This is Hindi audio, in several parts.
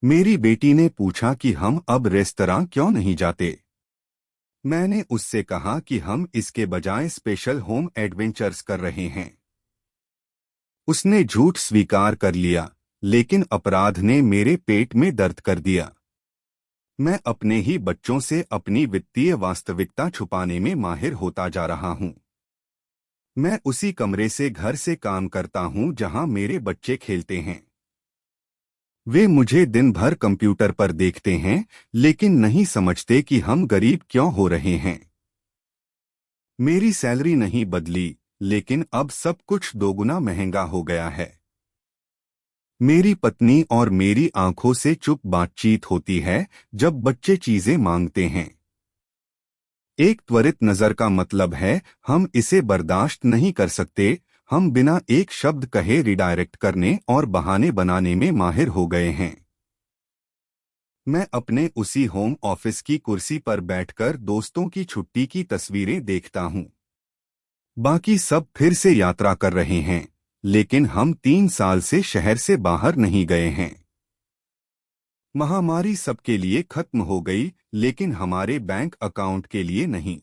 मेरी बेटी ने पूछा कि हम अब रेस्तरां क्यों नहीं जाते। मैंने उससे कहा कि हम इसके बजाय स्पेशल होम एडवेंचर्स कर रहे हैं। उसने झूठ स्वीकार कर लिया, लेकिन अपराध ने मेरे पेट में दर्द कर दिया। मैं अपने ही बच्चों से अपनी वित्तीय वास्तविकता छुपाने में माहिर होता जा रहा हूं। मैं उसी कमरे से घर से काम करता हूं जहां मेरे बच्चे खेलते हैं। वे मुझे दिन भर कंप्यूटर पर देखते हैं, लेकिन नहीं समझते कि हम गरीब क्यों हो रहे हैं। मेरी सैलरी नहीं बदली, लेकिन अब सब कुछ दोगुना महंगा हो गया है। मेरी पत्नी और मेरी आंखों से चुप बातचीत होती है जब बच्चे चीजें मांगते हैं। एक त्वरित नजर का मतलब है, हम इसे बर्दाश्त नहीं कर सकते। हम बिना एक शब्द कहे रिडायरेक्ट करने और बहाने बनाने में माहिर हो गए हैं। मैं अपने उसी होम ऑफिस की कुर्सी पर बैठकर दोस्तों की छुट्टी की तस्वीरें देखता हूं। बाकी सब फिर से यात्रा कर रहे हैं, लेकिन हम 3 साल से शहर से बाहर नहीं गए हैं। महामारी सबके लिए खत्म हो गई, लेकिन हमारे बैंक अकाउंट के लिए नहीं।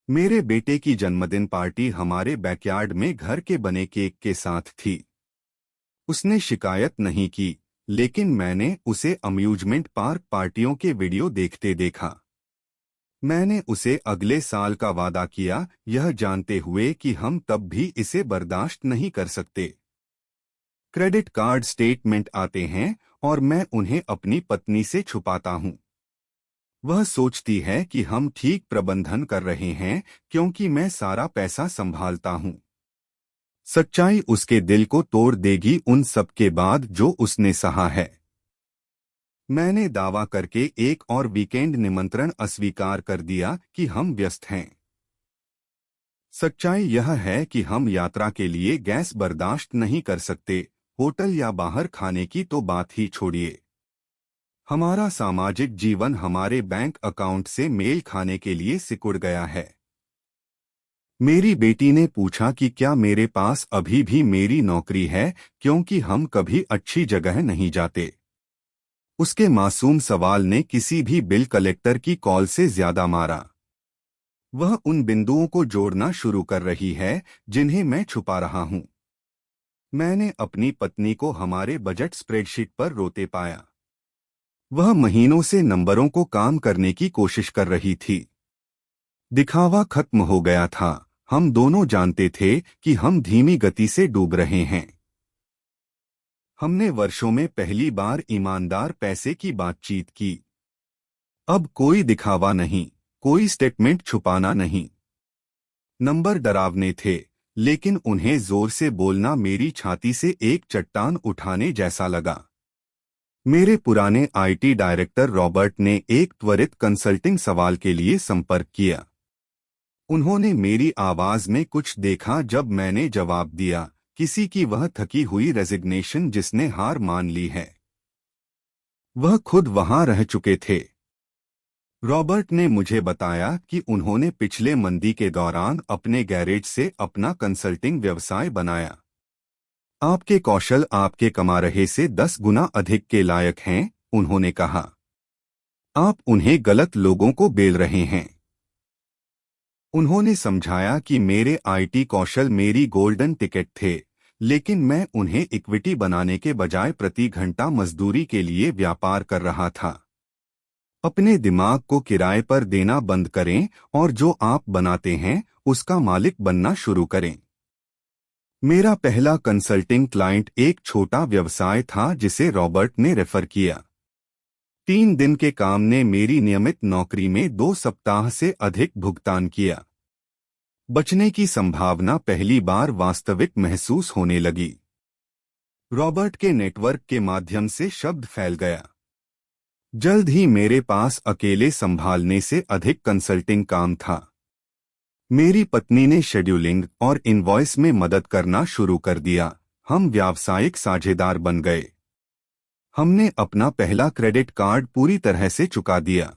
मेरे बेटे की जन्मदिन पार्टी हमारे बैकयार्ड में घर के बने केक के साथ थी। उसने शिकायत नहीं की, लेकिन मैंने उसे अम्यूजमेंट पार्क पार्टियों के वीडियो देखते देखा। मैंने उसे अगले साल का वादा किया, यह जानते हुए कि हम तब भी इसे बर्दाश्त नहीं कर सकते। क्रेडिट कार्ड स्टेटमेंट आते हैं और मैं उन्हें अपनी पत्नी से छुपाता हूं। वह सोचती है कि हम ठीक प्रबंधन कर रहे हैं, क्योंकि मैं सारा पैसा संभालता हूं। सच्चाई उसके दिल को तोड़ देगी उन सब के बाद जो उसने सहा है। मैंने दावा करके एक और वीकेंड निमंत्रण अस्वीकार कर दिया कि हम व्यस्त हैं। सच्चाई यह है कि हम यात्रा के लिए गैस बर्दाश्त नहीं कर सकते, होटल या बाहर खाने की तो बात ही छोड़िए। हमारा सामाजिक जीवन हमारे बैंक अकाउंट से मेल खाने के लिए सिकुड़ गया है। मेरी बेटी ने पूछा कि क्या मेरे पास अभी भी मेरी नौकरी है, क्योंकि हम कभी अच्छी जगह नहीं जाते। उसके मासूम सवाल ने किसी भी बिल कलेक्टर की कॉल से ज्यादा मारा। वह उन बिंदुओं को जोड़ना शुरू कर रही है जिन्हें मैं छुपा रहा हूं। मैंने अपनी पत्नी को हमारे बजट स्प्रेडशीट पर रोते पाया। वह महीनों से नंबरों को काम करने की कोशिश कर रही थी। दिखावा खत्म हो गया था। हम दोनों जानते थे कि हम धीमी गति से डूब रहे हैं। हमने वर्षों में पहली बार ईमानदार पैसे की बातचीत की। अब कोई दिखावा नहीं, कोई स्टेटमेंट छुपाना नहीं। नंबर डरावने थे, लेकिन उन्हें जोर से बोलना मेरी छाती से एक चट्टान उठाने जैसा लगा। मेरे पुराने आईटी डायरेक्टर रॉबर्ट ने एक त्वरित कंसल्टिंग सवाल के लिए संपर्क किया। उन्होंने मेरी आवाज में कुछ देखा जब मैंने जवाब दिया, किसी की वह थकी हुई रेजिग्नेशन जिसने हार मान ली है। वह खुद वहां रह चुके थे। रॉबर्ट ने मुझे बताया कि उन्होंने पिछले मंदी के दौरान अपने गैरेज से अपना कंसल्टिंग व्यवसाय बनाया। आपके कौशल आपके कमा रहे से 10 गुना अधिक के लायक हैं, उन्होंने कहा। आप उन्हें गलत लोगों को बेल रहे हैं। उन्होंने समझाया कि मेरे आईटी कौशल मेरी गोल्डन टिकट थे, लेकिन मैं उन्हें इक्विटी बनाने के बजाय प्रति घंटा मजदूरी के लिए व्यापार कर रहा था। अपने दिमाग को किराए पर देना बंद करें और जो आप बनाते हैं उसका मालिक बनना शुरू करें। मेरा पहला कंसल्टिंग क्लाइंट एक छोटा व्यवसाय था जिसे रॉबर्ट ने रेफर किया। 3 दिन के काम ने मेरी नियमित नौकरी में 2 सप्ताह से अधिक भुगतान किया। बचने की संभावना पहली बार वास्तविक महसूस होने लगी। रॉबर्ट के नेटवर्क के माध्यम से शब्द फैल गया। जल्द ही मेरे पास अकेले संभालने से अधिक कंसल्टिंग काम था। मेरी पत्नी ने शेड्यूलिंग और इनवॉइस में मदद करना शुरू कर दिया। हम व्यावसायिक साझेदार बन गए। हमने अपना पहला क्रेडिट कार्ड पूरी तरह से चुका दिया।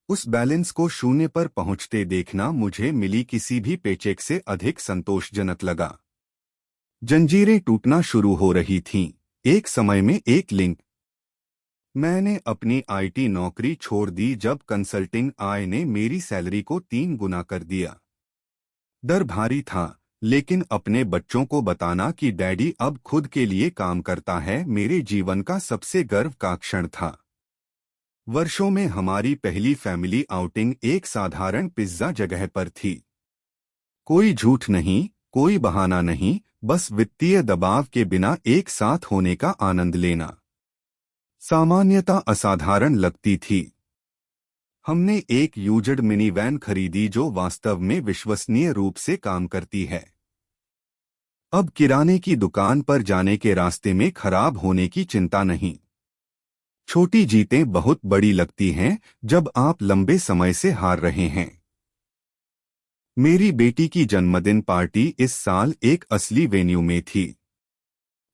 उस बैलेंस को शून्य पर पहुंचते देखना मुझे मिली किसी भी पेचेक से अधिक संतोषजनक लगा। जंजीरें टूटना शुरू हो रही थीं। एक समय में एक लिंक मैंने अपनी आईटी नौकरी छोड़ दी जब कंसल्टिंग आय ने मेरी सैलरी को 3 गुना कर दिया। डर भारी था, लेकिन अपने बच्चों को बताना कि डैडी अब खुद के लिए काम करता है मेरे जीवन का सबसे गर्व का क्षण था। वर्षों में हमारी पहली फैमिली आउटिंग एक साधारण पिज्जा जगह पर थी। कोई झूठ नहीं, कोई बहाना नहीं, बस वित्तीय दबाव के बिना एक साथ होने का आनंद लेना। सामान्यता असाधारण लगती थी। हमने एक यूज्ड मिनीवैन खरीदी जो वास्तव में विश्वसनीय रूप से काम करती है। अब किराने की दुकान पर जाने के रास्ते में खराब होने की चिंता नहीं। छोटी जीतें बहुत बड़ी लगती हैं जब आप लंबे समय से हार रहे हैं। मेरी बेटी की जन्मदिन पार्टी इस साल एक असली वेन्यू में थी।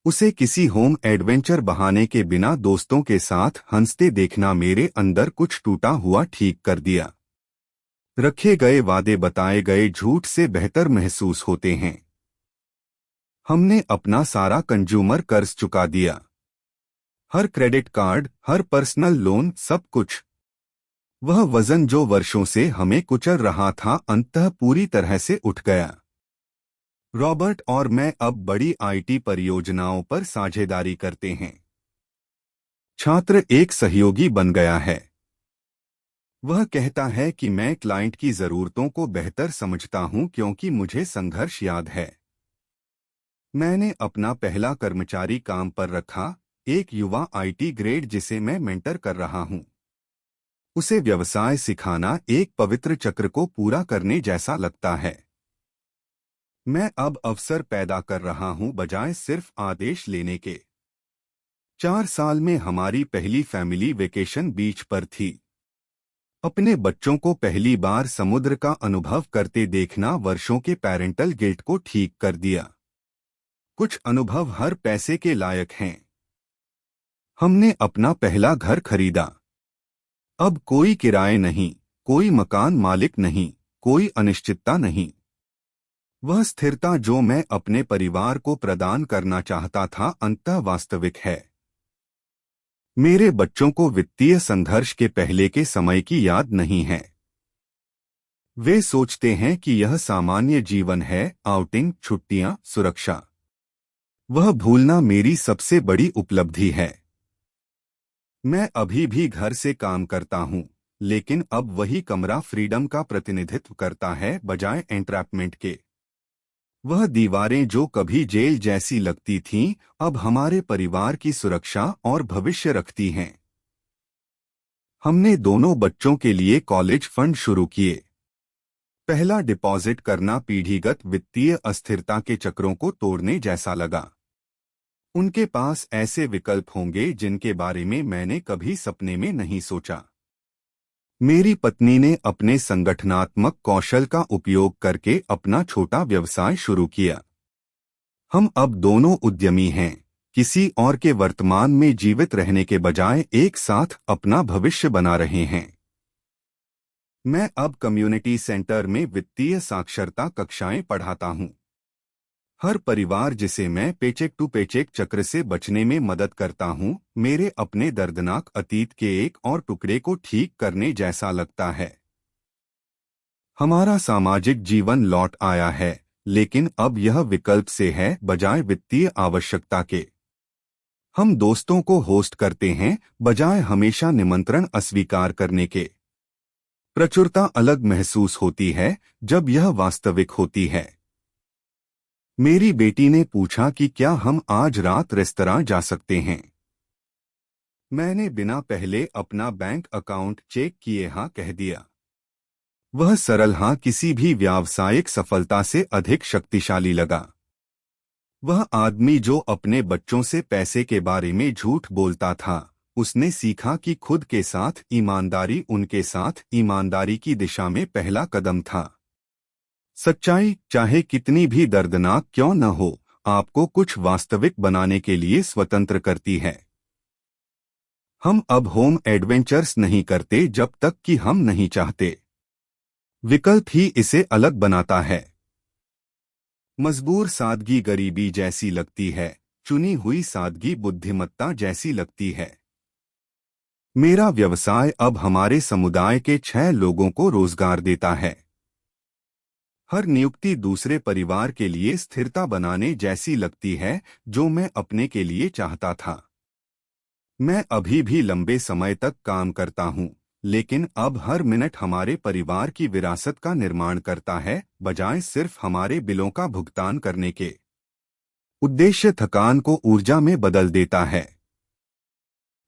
उसे किसी होम एडवेंचर बहाने के बिना दोस्तों के साथ हंसते देखना मेरे अंदर कुछ टूटा हुआ ठीक कर दिया। रखे गए वादे बताए गए झूठ से बेहतर महसूस होते हैं। हमने अपना सारा कंज्यूमर कर्ज चुका दिया। हर क्रेडिट कार्ड, हर पर्सनल लोन, सब कुछ। वह वजन जो वर्षों से हमें कुचल रहा था अंततः पूरी तरह से उठ गया। रॉबर्ट और मैं अब बड़ी आईटी परियोजनाओं पर साझेदारी करते हैं। छात्र एक सहयोगी बन गया है। वह कहता है कि मैं क्लाइंट की जरूरतों को बेहतर समझता हूं क्योंकि मुझे संघर्ष याद है। मैंने अपना पहला कर्मचारी काम पर रखा, एक युवा आईटी ग्रेड जिसे मैं मेंटर कर रहा हूं। उसे व्यवसाय सिखाना एक पवित्र चक्र को पूरा करने जैसा लगता है। मैं अब अवसर पैदा कर रहा हूं बजाय सिर्फ आदेश लेने के। 4 साल में हमारी पहली फैमिली वेकेशन बीच पर थी। अपने बच्चों को पहली बार समुद्र का अनुभव करते देखना वर्षों के पेरेंटल गिल्ट को ठीक कर दिया। कुछ अनुभव हर पैसे के लायक हैं। हमने अपना पहला घर खरीदा। अब कोई किराए नहीं, कोई मकान मालिक नहीं, कोई अनिश्चितता नहीं। वह स्थिरता जो मैं अपने परिवार को प्रदान करना चाहता था अंततः वास्तविक है। मेरे बच्चों को वित्तीय संघर्ष के पहले के समय की याद नहीं है। वे सोचते हैं कि यह सामान्य जीवन है, आउटिंग, छुट्टियां, सुरक्षा। वह भूलना मेरी सबसे बड़ी उपलब्धि है। मैं अभी भी घर से काम करता हूं, लेकिन अब वही कमरा फ्रीडम का प्रतिनिधित्व करता है बजाय एंट्रैपमेंट के। वह दीवारें जो कभी जेल जैसी लगती थीं, अब हमारे परिवार की सुरक्षा और भविष्य रखती हैं। हमने दोनों बच्चों के लिए कॉलेज फंड शुरू किए। पहला डिपॉजिट करना पीढ़ीगत वित्तीय अस्थिरता के चक्रों को तोड़ने जैसा लगा। उनके पास ऐसे विकल्प होंगे जिनके बारे में मैंने कभी सपने में नहीं सोचा। मेरी पत्नी ने अपने संगठनात्मक कौशल का उपयोग करके अपना छोटा व्यवसाय शुरू किया। हम अब दोनों उद्यमी हैं, किसी और के वर्तमान में जीवित रहने के बजाय एक साथ अपना भविष्य बना रहे हैं। मैं अब कम्युनिटी सेंटर में वित्तीय साक्षरता कक्षाएं पढ़ाता हूं। हर परिवार जिसे मैं पेचेक टू पेचेक चक्र से बचने में मदद करता हूं, मेरे अपने दर्दनाक अतीत के एक और टुकड़े को ठीक करने जैसा लगता है। हमारा सामाजिक जीवन लौट आया है, लेकिन अब यह विकल्प से है बजाय वित्तीय आवश्यकता के। हम दोस्तों को होस्ट करते हैं बजाय हमेशा निमंत्रण अस्वीकार करने के। प्रचुरता अलग महसूस होती है जब यह वास्तविक होती है। मेरी बेटी ने पूछा कि क्या हम आज रात रेस्तरां जा सकते हैं। मैंने बिना पहले अपना बैंक अकाउंट चेक किए हाँ कह दिया। वह सरल हाँ किसी भी व्यावसायिक सफलता से अधिक शक्तिशाली लगा। वह आदमी जो अपने बच्चों से पैसे के बारे में झूठ बोलता था, उसने सीखा कि खुद के साथ ईमानदारी उनके साथ ईमानदारी की दिशा में पहला कदम था। सच्चाई, चाहे कितनी भी दर्दनाक क्यों न हो, आपको कुछ वास्तविक बनाने के लिए स्वतंत्र करती है। हम अब होम एडवेंचर्स नहीं करते जब तक कि हम नहीं चाहते। विकल्प ही इसे अलग बनाता है। मजबूर सादगी गरीबी जैसी लगती है, चुनी हुई सादगी बुद्धिमत्ता जैसी लगती है। मेरा व्यवसाय अब हमारे समुदाय के 6 लोगों को रोजगार देता है। हर नियुक्ति दूसरे परिवार के लिए स्थिरता बनाने जैसी लगती है, जो मैं अपने के लिए चाहता था। मैं अभी भी लंबे समय तक काम करता हूँ, लेकिन अब हर मिनट हमारे परिवार की विरासत का निर्माण करता है, बजाय सिर्फ हमारे बिलों का भुगतान करने के। उद्देश्य थकान को ऊर्जा में बदल देता है।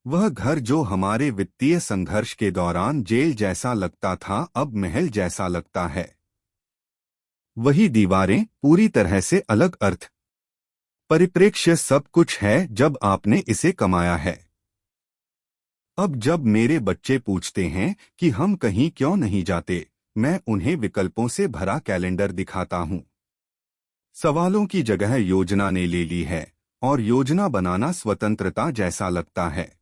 वह घर जो हमारे वित्तीय संघर्ष के दौरान जेल जैसा लगता था, अब महल जैसा लगता है। वही दीवारें, पूरी तरह से अलग अर्थ। परिप्रेक्ष्य सब कुछ है जब आपने इसे कमाया है। अब जब मेरे बच्चे पूछते हैं कि हम कहीं क्यों नहीं जाते, मैं उन्हें विकल्पों से भरा कैलेंडर दिखाता हूँ। सवालों की जगह योजना ने ले ली है, और योजना बनाना स्वतंत्रता जैसा लगता है।